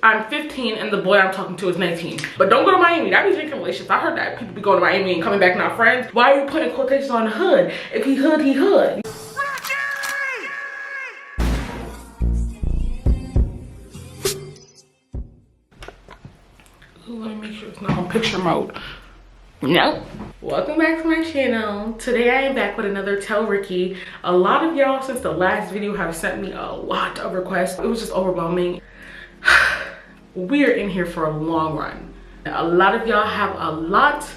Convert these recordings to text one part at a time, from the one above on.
I'm 15 and the boy I'm talking to is 19. But don't go to Miami. That be drinking relationships. I heard that people be going to Miami and coming back not friends. Why are you putting quotations on the hood? If he hood, he hood. Ooh, let me make sure it's not on picture mode. No. Welcome back to my channel. Today I am back with another Tell Rykky. A lot of y'all since the last video have sent me a lot of requests. It was just overwhelming. We're in here for a long run. A lot of y'all have a lot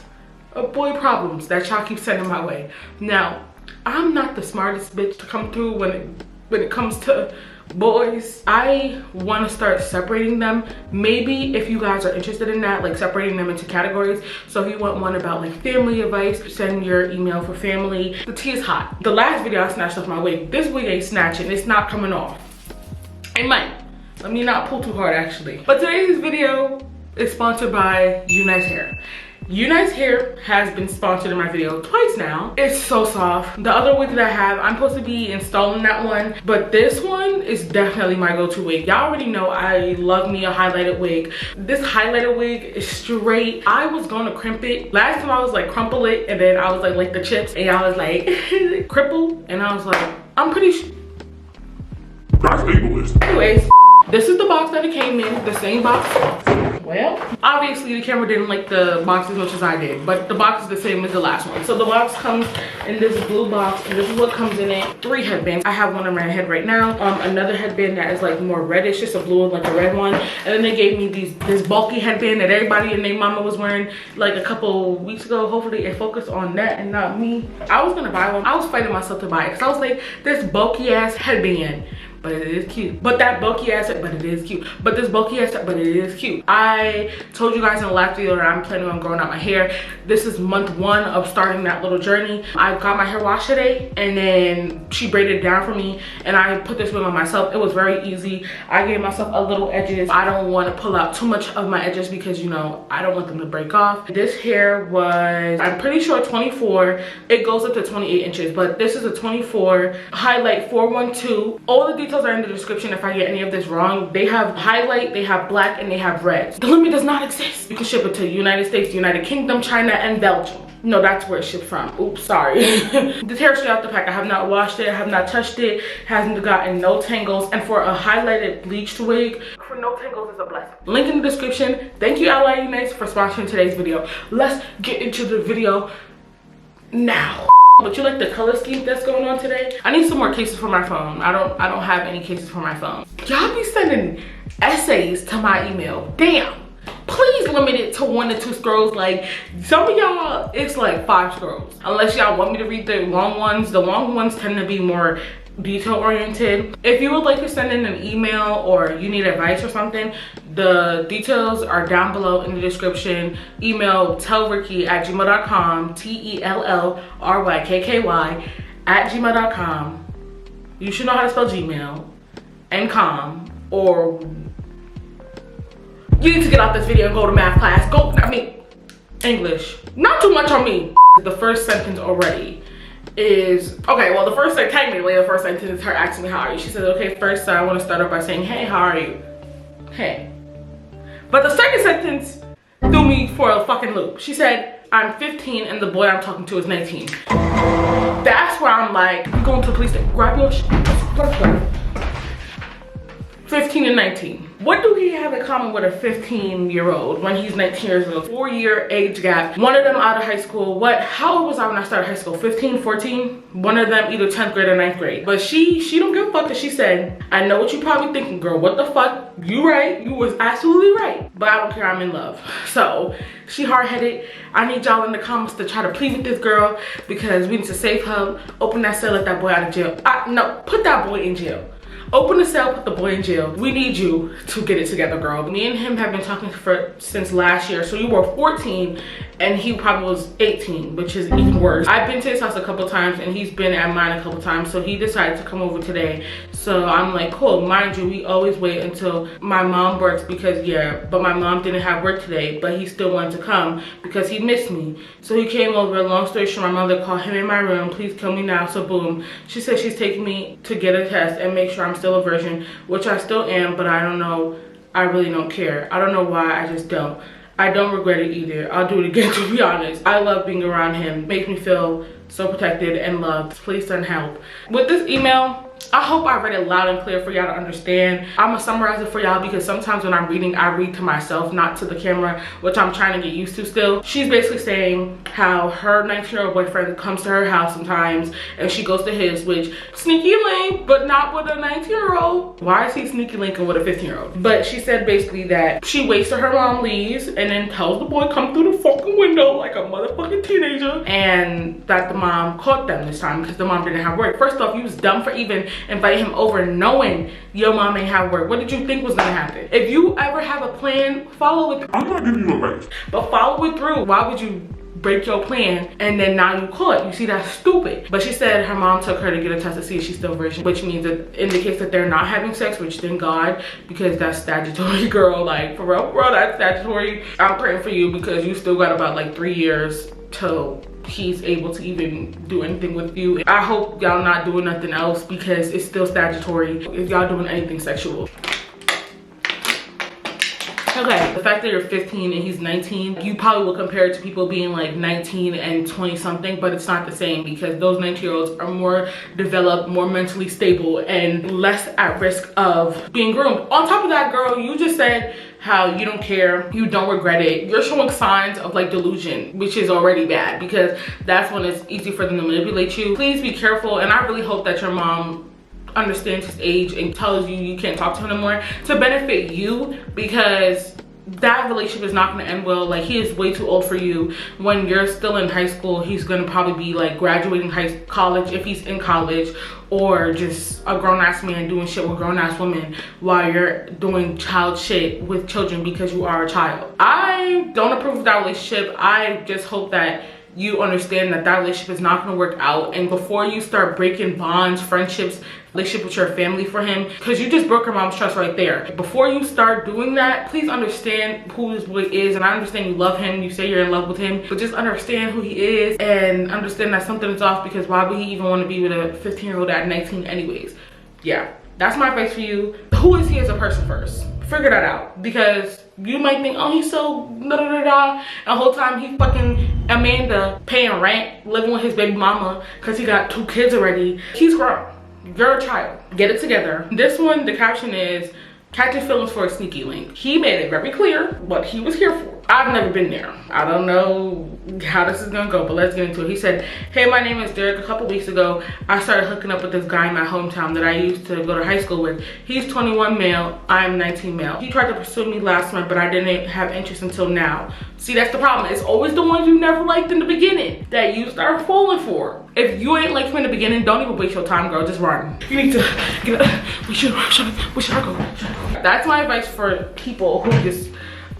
of boy problems that y'all keep sending my way. Now, I'm not the smartest bitch to come through when it comes to boys. I want to start separating them. Maybe if you guys are interested in that, like separating them into categories. So if you want one about like family advice, send your email for family. The tea is hot. The last video I snatched off my wig. This wig ain't snatching. It's not coming off. It might. Let me not pull too hard actually. But today's video is sponsored by UNice Hair. UNice Hair has been sponsored in my video twice now. It's so soft. The other wig that I have, I'm supposed to be installing that one, but this one is definitely my go-to wig. Y'all already know I love me a highlighted wig. This highlighted wig is straight. I was gonna crimp it. Last time I was like crumple it, and then I was like the chips, and I was like cripple, and I was like, I'm pretty sure. That's ableist. Anyways, this is the box that it came in, the same box. Well, obviously the camera didn't like the box as much as I did, but the box is the same as the last one. So the box comes in this blue box, and this is what comes in it. 3 headbands. I have one on my head right now. Another headband that is like more reddish, just a blue and like a red one. And then they gave me this bulky headband that everybody and their mama was wearing like a couple weeks ago. Hopefully it focused on that and not me. I was gonna buy one. I was fighting myself to buy it because I was like, this bulky ass headband, but it is cute. But that bulky ass, but it is cute. But this bulky ass, but it is cute. I told you guys in the last video that I'm planning on growing out my hair. This is month 1 of starting that little journey. I got my hair washed today, and then she braided it down for me, and I put this wig on myself. It was very easy. I gave myself a little edges. I don't want to pull out too much of my edges because, you know, I don't want them to break off. This hair was, I'm pretty sure 24. It goes up to 28 inches, but this is a 24. Highlight 412. All the details are in the description if I get any of this wrong. They have highlight, they have black, and they have red. The limit does not exist. You can ship it to United States, United Kingdom, China, and Belgium. No, that's where it's shipped from. Oops, sorry. This hair is straight out the pack. I have not washed it, I have not touched it, hasn't gotten no tangles. And for a highlighted bleached wig, for no tangles is a blessing. Link in the description. Thank you, Ali UNice, for sponsoring today's video. Let's get into the video now. But you like the color scheme that's going on today? I need some more cases for my phone. I don't have any cases for my phone. Y'all be sending essays to my email. Damn. Please limit it to 1 to 2 scrolls. Like some of y'all, it's like 5 scrolls. Unless y'all want me to read the long ones. The long ones tend to be more detail oriented. If you would like to send in an email or you need advice or something, the details are down below in the description. Email tellrykky@gmail.com, TELLRYKKY@gmail.com. You should know how to spell Gmail and com, or you need to get off this video and go to math class. English. Not too much on me. The first sentence already is, okay, well, technically the first sentence is her asking me, how are you? She says, okay, first I want to start off by saying, hey, how are you? Hey. But the second sentence threw me for a fucking loop. She said, I'm 15 and the boy I'm talking to is 19. That's where I'm like, you going to the police station, grab your shit. Let's go. 15 and 19. What do he have in common with a 15-year-old when he's 19 years old? 4-year age gap. One of them out of high school. How old was I when I started high school? 15, 14? One of them either 10th grade or 9th grade. But she don't give a fuck, because she said, I know what you probably thinking, girl. What the fuck? You right. You was absolutely right. But I don't care. I'm in love. So she hard-headed. I need y'all in the comments to try to plead with this girl, because we need to save her. Open that cell, let that boy out of jail. No, put that boy in jail. Open the cell, put the boy in jail. We need you to get it together, girl. Me and him have been talking since last year. So you were 14 and he probably was 18, which is even worse. I've been to his house a couple times and he's been at mine a couple times. So he decided to come over today. So I'm like, cool. Mind you, we always wait until my mom works, because but my mom didn't have work today, but he still wanted to come because he missed me. So he came over. Long story short, my mother called him in my room. Please kill me now. So boom. She said she's taking me to get a test and make sure I'm still a virgin, which I still am, but I don't know I really don't care. I don't know why, I just don't. I don't regret it either. I'll do it again, to be honest. I love being around him. Makes me feel so protected and loved. Please send help. With this email, I hope I read it loud and clear for y'all to understand. I'm gonna summarize it for y'all because sometimes when I'm reading, I read to myself, not to the camera, which I'm trying to get used to still. She's basically saying how her 19-year-old boyfriend comes to her house sometimes and she goes to his, which sneaky link, but not with a 19-year-old. Why is he sneaky linking with a 15-year-old? But she said basically that she waits till her mom leaves and then tells the boy come through the fucking window like a motherfucking teenager, and that the mom caught them this time because the mom didn't have work. First off, you was dumb for even inviting him over knowing your mom ain't have work. What did you think was gonna happen? If you ever have a plan, follow it through. I'm not giving you advice, but follow it through. Why would you break your plan and then now you caught? You see, that's stupid. But she said her mom took her to get a test to see if she's still virgin, which means it indicates that they're not having sex, which thank God, because that's statutory, girl. Like for real, bro, that's statutory. I'm praying for you because you still got about like 3 years till he's able to even do anything with you. I hope y'all not doing nothing else because it's still statutory if y'all doing anything sexual. Okay, the fact that you're 15 and he's 19, you probably will compare it to people being like 19 and 20 something, but it's not the same because those 19-year-olds are more developed, more mentally stable, and less at risk of being groomed. On top of that, girl, you just said how you don't care, you don't regret it. You're showing signs of like delusion, which is already bad because that's when it's easy for them to manipulate you. Please be careful, and I really hope that your mom understands his age and tells you you can't talk to him anymore to benefit you, because that relationship is not going to end well. Like, he is way too old for you. When you're still in high school, he's going to probably be like graduating college if he's in college, or just a grown-ass man doing shit with grown-ass women while you're doing child shit with children because you are a child. I don't approve of that relationship. I just hope that you understand that that relationship is not going to work out, and before you start breaking bonds, friendships, relationship with your family for him, because you just broke her mom's trust right there. Before you start doing that, please understand who this boy is. And I understand you love him, you say you're in love with him, but just understand who he is and understand that something is off, because why would he even want to be with a 15-year-old at 19 anyways? Yeah, that's my advice for you. Who is he as a person first? Figure that out, because you might think, oh, he's so da da da da, and the whole time he fucking Amanda paying rent, living with his baby mama because he got 2 kids already. He's grown. You're a child. Get it together. This one, the caption is, catching feelings for a sneaky link. He made it very clear what he was here for. I've never been there. I don't know how this is gonna go, but let's get into it. He said, hey, my name is Derek. A couple weeks ago, I started hooking up with this guy in my hometown that I used to go to high school with. He's 21 male, I'm 19 male. He tried to pursue me last month, but I didn't have interest until now. See, that's the problem. It's always the ones you never liked in the beginning that you start falling for. If you ain't liked him in the beginning, don't even waste your time, girl. Just run. You need to get up. We should I go? That's my advice for people who just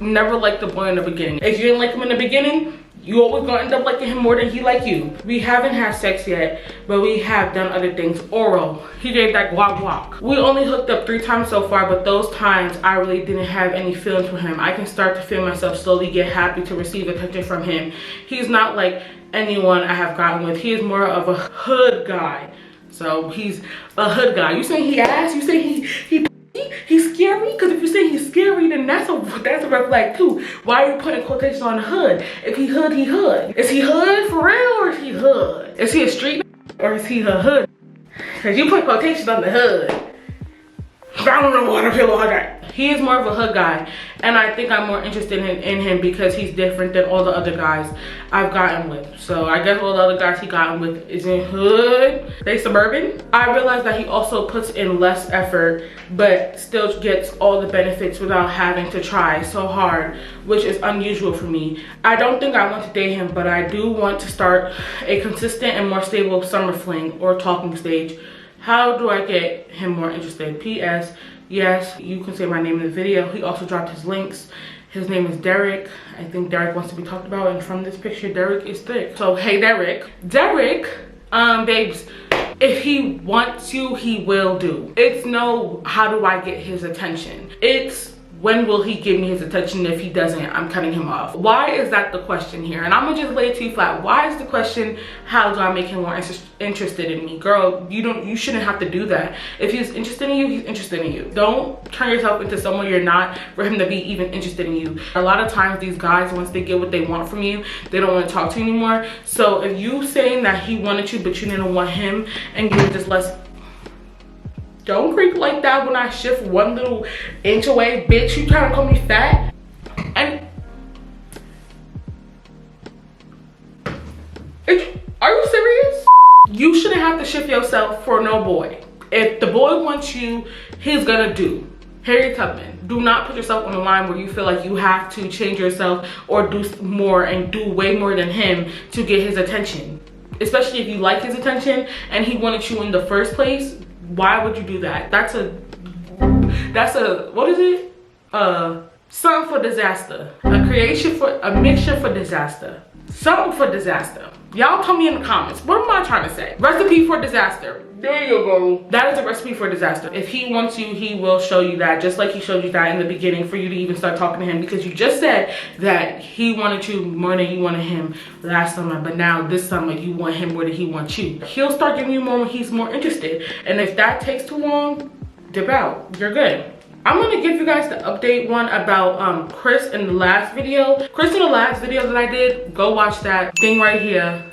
never liked the boy in the beginning. If you didn't like him in the beginning, you always gonna end up liking him more than he like you. We haven't had sex yet, but we have done other things. Oral. He gave that guac. We only hooked up 3 times so far, but those times I really didn't have any feelings for him. I can start to feel myself slowly get happy to receive attention from him. He's not like anyone I have gotten with. He is more of a hood guy. So he's a hood guy. You saying he ass? You saying he's scary? Because if you say he's scary, then that's a red flag too. Why are you putting quotations on the hood? If he hood, he hood. Is he hood for real, or is he hood? Is he a street, or is he a hood? Because you put quotations on the hood. I don't know what I feel about that. He is more of a hood guy, and I think I'm more interested in him because he's different than all the other guys I've gotten with. So I guess all the other guys he gotten with isn't hood, they suburban. I realized that he also puts in less effort but still gets all the benefits without having to try so hard, which is unusual for me. I don't think I want to date him, but I do want to start a consistent and more stable summer fling or talking stage. How do I get him more interested? P.S. Yes, you can say my name in the video. He also dropped his links. His name is Derek. I think Derek wants to be talked about, and from this picture, Derek is thick. So, hey, Derek. Derek, babes, if he wants you, he will do. It's no, how do I get his attention? It's, when will he give me his attention? If he doesn't, I'm cutting him off. Why is that the question here? And I'm gonna just lay it to you flat. Why is the question, how do I make him more interested in me? Girl, you shouldn't have to do that. If he's interested in you, he's interested in you. Don't turn yourself into someone you're not for him to be even interested in you. A lot of times these guys, once they get what they want from you, they don't want to talk to you anymore. So if you saying that he wanted you but you didn't want him, and you're just less, don't creep like that when I shift 1 little inch away. Bitch, you trying to call me fat? And are you serious? You shouldn't have to shift yourself for no boy. If the boy wants you, he's gonna do. Harriet Tubman, do not put yourself on the line where you feel like you have to change yourself or do more and do way more than him to get his attention. Especially if you like his attention and he wanted you in the first place. Why would you do that? That's a, what is it? Something for disaster. A mixture for disaster. Something for disaster. Y'all tell me in the comments, what am I trying to say? Recipe for disaster. There you go. That is a recipe for disaster. If he wants you, he will show you that, just like he showed you that in the beginning for you to even start talking to him, because you just said that he wanted you more than you wanted him last summer, but now this summer you want him more than he wants you. He'll start giving you more when he's more interested. And if that takes too long, dip out. You're good. I'm gonna give you guys the update one about Chris in the last video. Chris in the last video that I did, go watch that thing right here.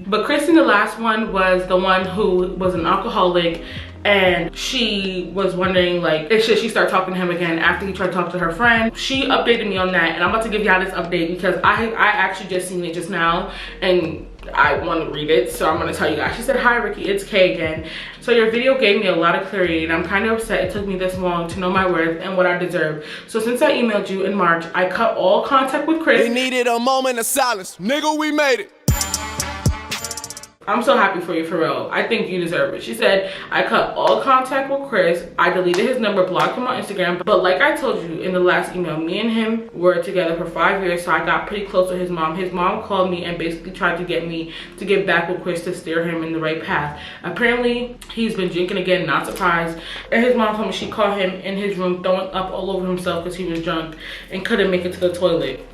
But Chris in the last one was the one who was an alcoholic, and she was wondering like, should she start talking to him again after he tried to talk to her friend. She updated me on that, and I'm about to give y'all this update because I actually just seen it just now and I want to read it, so I'm going to tell you guys. She said, "Hi Rykky, it's Kay again. So your video gave me a lot of clarity, and I'm kind of upset it took me this long to know my worth and what I deserve. So since I emailed you in March, I cut all contact with Chris." We needed a moment of silence. Nigga, we made it. I'm so happy for you, for real. I think you deserve it. She said, "I cut all contact with Chris. I deleted his number, blocked him on Instagram. But like I told you in the last email, me and him were together for 5 years, so I got pretty close with his mom. His mom called me and basically tried to get me to get back with Chris to steer him in the right path. Apparently, he's been drinking again, not surprised. And his mom told me she caught him in his room throwing up all over himself because he was drunk and couldn't make it to the toilet."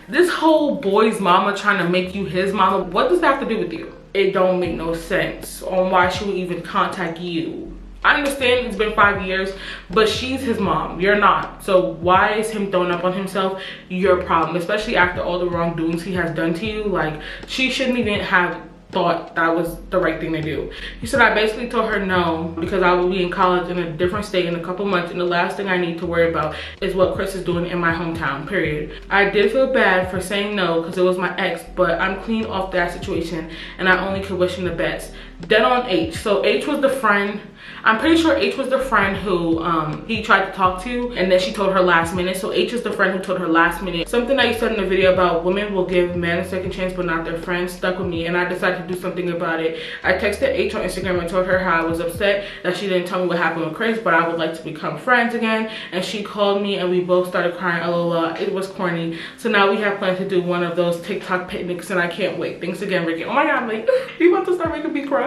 This whole boy's mama trying to make you his mama, what does that have to do with you? It don't make no sense on why she would even contact you. I understand it's been 5 years, but she's his mom, you're not. So why is him throwing up on himself your problem? Especially after all the wrongdoings he has done to you. Like, she shouldn't even have thought that was the right thing to do. He said, "I basically told her no because I will be in college in a different state in a couple months, and the last thing I need to worry about is what Chris is doing in my hometown, period. I did feel bad for saying no because it was my ex, but I'm clean off that situation and I only could wish him the best." Dead on H. So H was the friend. I'm pretty sure H was the friend who he tried to talk to, and then she told her last minute. So H is the friend who told her last minute. Something that you said in the video about women will give men a second chance but not their friends stuck with me, and I decided to do something about it. I texted H on Instagram and told her how I was upset that she didn't tell me what happened with Chris, but I would like to become friends again. And she called me and we both started crying, LOL. It was corny. So now we have plans to do one of those TikTok picnics, and I can't wait. Thanks again, Rykky. Oh my God, I'm like, you about to start making me cry.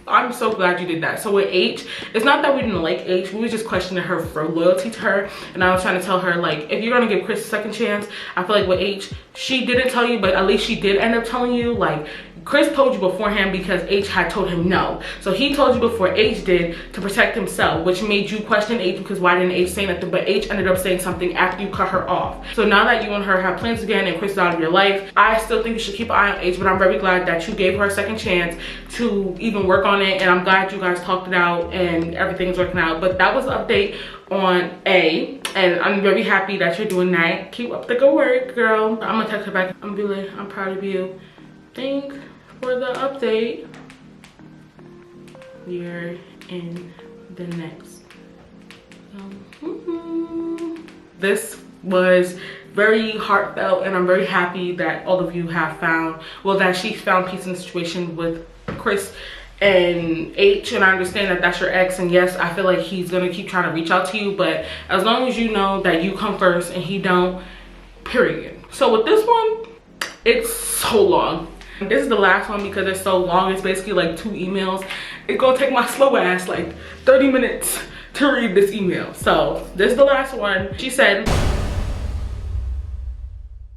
I'm so glad you did that. So with H, it's not that we didn't like H, we was just questioning her for loyalty to her. And I was trying to tell her, like, if you're gonna give Chris a second chance, I feel like with H, she didn't tell you, but at least she did end up telling you. Like, Chris told you beforehand because H had told him no. So he told you before H did to protect himself, which made you question H because why didn't H say nothing? But H ended up saying something after you cut her off. So now that you and her have plans again and Chris is out of your life, I still think you should keep an eye on H, but I'm very glad that you gave her a second chance to even work on it. And I'm glad you guys talked it out and everything's working out. But that was the update on A, and I'm very happy that you're doing that. Keep up the good work, girl. I'm gonna text her back. I'm gonna be like, I'm proud of you. Thanks for the update. You're in the next. This was very heartfelt, and I'm very happy that all of you have found, well, that she found peace in the situation with Chris and H. And I understand that that's your ex, and yes, I feel like he's gonna keep trying to reach out to you, but as long as you know that you come first and he don't, period. So with this one, it's so long. This is the last one because it's so long. It's basically like 2 emails. It's gonna take my slow ass like 30 minutes to read this email. So this is the last one. She said,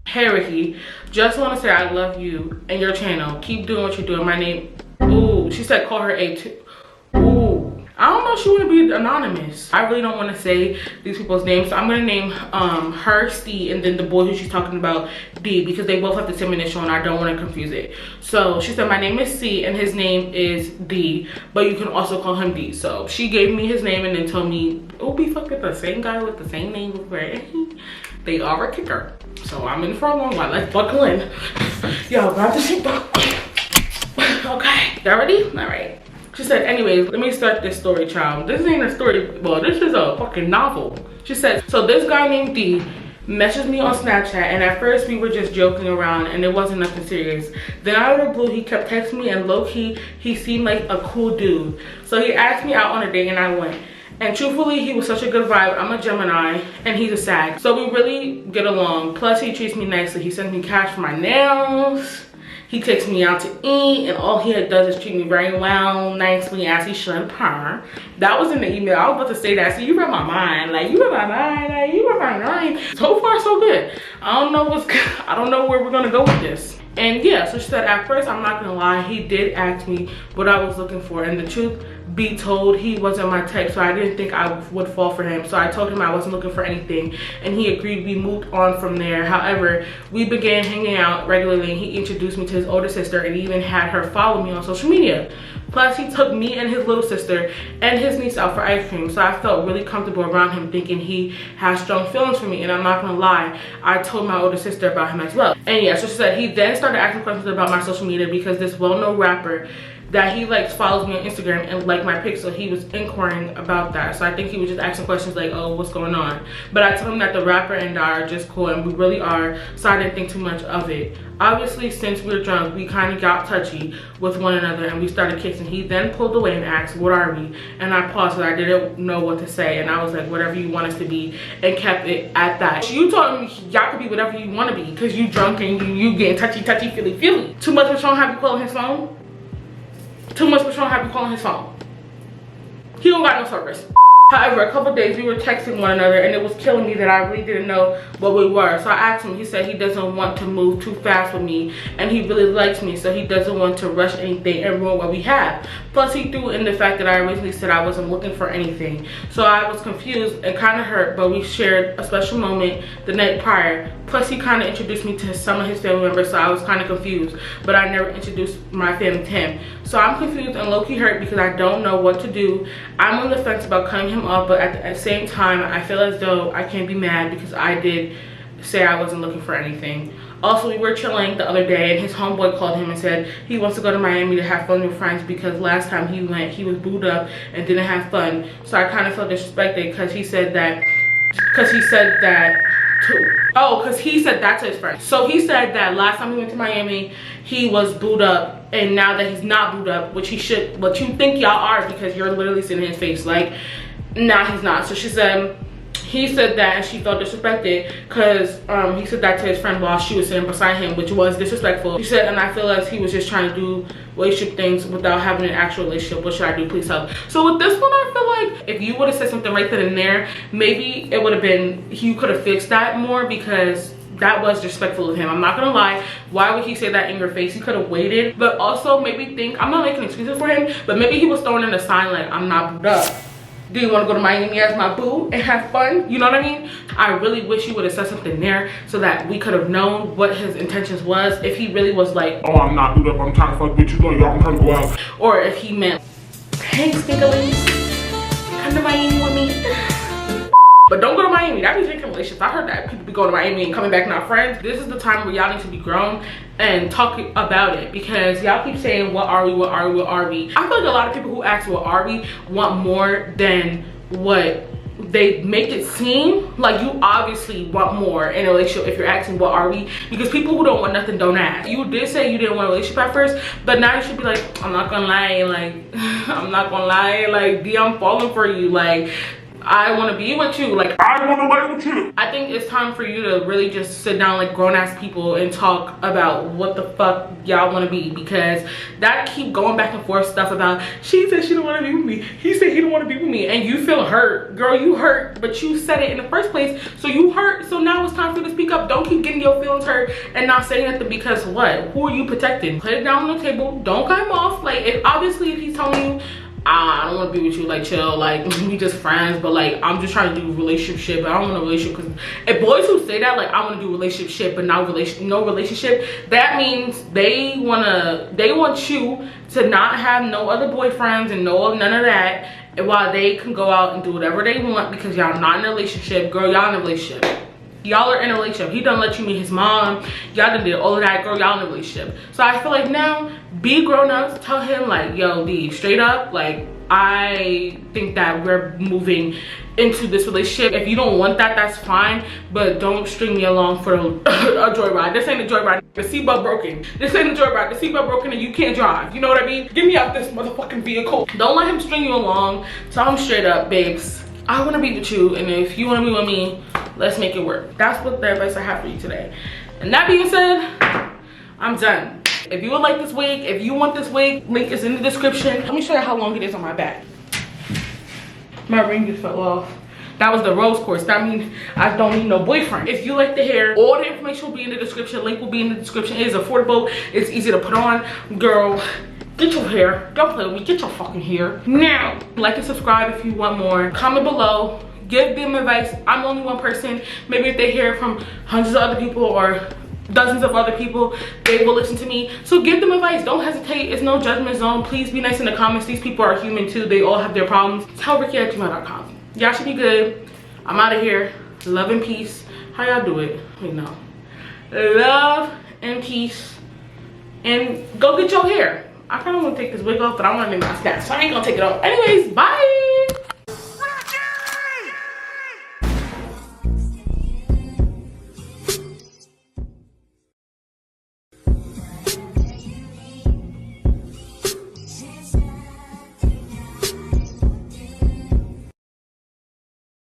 "Hey Rykky, just want to say I love you and your channel. Keep doing what you're doing. My name," ooh, she said call her A2. Ooh, I don't know if she want to be anonymous. I really don't want to say these people's names, so I'm gonna name her C and then the boy who she's talking about D, because they both have the same initial and I don't want to confuse it. So she said my name is C and his name is D, but you can also call him D. So she gave me his name and then told me, oh, be fucking the same guy with the same name, right? They are a kicker. So I'm in for a long while. Let's buckle in. Yo, grab the seatbelt. Okay, y'all ready? All right. She said, anyways, let me start this story, child. This ain't a story. Well, this is a fucking novel. She said, so this guy named D messaged me on Snapchat, and at first we were just joking around and it wasn't nothing serious. Then out of the blue, he kept texting me, and low-key, he seemed like a cool dude. So he asked me out on a date and I went. And truthfully, he was such a good vibe. I'm a Gemini and he's a Sag, so we really get along. Plus he treats me nicely. He sends me cash for my nails. He takes me out to eat, and all he does is treat me very well, nicely, as he should her. That was in the email. I was about to say that. So you read my mind. Like, you read my mind. Like, you read my mind. So far, so good. I don't know where we're gonna go with this. And yeah, so she said, at first, I'm not gonna lie, he did ask me what I was looking for, and the truth be told, he wasn't my type, so I didn't think I would fall for him. So I told him I wasn't looking for anything, and he agreed. We moved on from there. However, we began hanging out regularly, and he introduced me to his older sister and even had her follow me on social media. Plus, he took me and his little sister and his niece out for ice cream, so I felt really comfortable around him, thinking he has strong feelings for me. And I'm not gonna lie, I told my older sister about him as well. And yeah, so she said he then started asking questions about my social media because this well-known rapper that he likes follows me on Instagram and liked my pics, so he was inquiring about that. So I think he was just asking questions like, oh, what's going on? But I told him that the rapper and I are just cool, and we really are, so I didn't think too much of it. Obviously, since we were drunk, we kind of got touchy with one another and we started kissing. He then pulled away and asked, what are we? And I paused, so I didn't know what to say, and I was like, whatever you want us to be, and kept it at that. You told me y'all could be whatever you want to be because you drunk and you getting touchy, feely. Too much Patron have you calling his phone? Too much Patron have you calling his phone? He don't got no service. However, a couple days we were texting one another and it was killing me that I really didn't know what we were. So I asked him, he said he doesn't want to move too fast with me and he really likes me, so he doesn't want to rush anything and ruin what we have. Plus he threw in the fact that I originally said I wasn't looking for anything. So I was confused and kind of hurt, but we shared a special moment the night prior. Plus he kind of introduced me to some of his family members, so I was kind of confused, but I never introduced my family to him. So I'm confused and low-key hurt because I don't know what to do. I'm on the fence about cutting him off, but at the same time, I feel as though I can't be mad because I did say I wasn't looking for anything. Also, we were chilling the other day and his homeboy called him and said he wants to go to Miami to have fun with friends because last time he went, he was booed up and didn't have fun. So I kind of felt disrespected because he said that to his friend. So he said that last time he went to Miami, he was booed up, and now that he's not booed up, which he should, what you think y'all are because you're literally seeing in his face, like, nah, he's not. So she said, he said that and she felt disrespected because he said that to his friend while she was sitting beside him, which was disrespectful. She said, and I feel as he was just trying to do relationship things without having an actual relationship. What should I do? Please help. So with this one, I feel like if you would have said something right then and there, maybe it would have been, you could have fixed that more because that was disrespectful of him. I'm not gonna lie, why would he say that in your face? He could have waited, but also maybe think, I'm not making excuses for him, but maybe he was throwing in a sign like, I'm not booed up. Do you want to go to Miami as my boo and have fun? You know what I mean? I really wish he would have said something there so that we could have known what his intentions was. If he really was like, oh, I'm not booed up, I'm trying to fuck with you, y'all, I'm trying to go out. Or if he meant, hey, Stinkerlings, come to Miami with me. But don't go to Miami. That be drinking relationships. I heard that people be going to Miami and coming back not friends. This is the time where y'all need to be grown and talk about it, because y'all keep saying, what are we, what are we, what are we? I feel like a lot of people who ask what are we want more than what they make it seem. Like, you obviously want more in a relationship if you're asking what are we, because people who don't want nothing don't ask. You did say you didn't want a relationship at first, but now you should be like, I'm not gonna lie, like I'm not gonna lie, like D, I'm falling for you, like I want to be with you. Like, I want to be with you. I think it's time for you to really just sit down like grown-ass people and talk about what the fuck y'all want to be, because that keep going back and forth stuff about she said she don't want to be with me, he said he don't want to be with me, and you feel hurt. Girl, you hurt, but you said it in the first place, so you hurt. So now it's time for you to speak up. Don't keep getting your feelings hurt and not saying nothing, because what? Who are you protecting? Put it down on the table. Don't cut him off. Like, if obviously if he's telling you, I don't want to be with you, like, chill, like, we just friends, but like, I'm just trying to do relationship, but I don't want a relationship. Because if boys who say that, like, I want to do relationship but not no relationship, that means they want you to not have no other boyfriends and none of that, and while they can go out and do whatever they want, because y'all not in a relationship. Girl, y'all in a relationship. Y'all are in a relationship. He done let you meet his mom. Y'all done did all of that. Girl, y'all in a relationship. So I feel like now, be grown-ups. Tell him, like, yo, D, straight up, like, I think that we're moving into this relationship. If you don't want that, that's fine, but don't string me along for a joyride. This ain't a joyride. The seatbelt broken. This ain't a joyride. The seatbelt broken and you can't drive. You know what I mean? Get me out this motherfucking vehicle. Don't let him string you along. Tell him straight up, babes, I want to be with you, and if you want to be with me, let's make it work. That's what the advice I have for you today. And that being said, I'm done. If you would like this wig, if you want this wig, link is in the description. Let me show you how long it is on my back. My ring just fell off. That was the rose quartz. That means I don't need no boyfriend. If you like the hair, all the information will be in the description. Link will be in the description. It is affordable. It's easy to put on. Girl, get your hair. Don't play with me. Get your fucking hair. Now, like and subscribe if you want more. Comment below. Give them advice. I'm only one person. Maybe if they hear from hundreds of other people or dozens of other people, they will listen to me. So give them advice. Don't hesitate. It's no judgment zone. Please be nice in the comments. These people are human too. They all have their problems. TELLRYKKY@gmail.com. Y'all should be good. I'm out of here. Love and peace. How y'all do it? Wait, no. Love and peace. And go get your hair. I kind of want to take this wig off, but I want to make my snacks, so I ain't gonna take it off. Anyways, bye.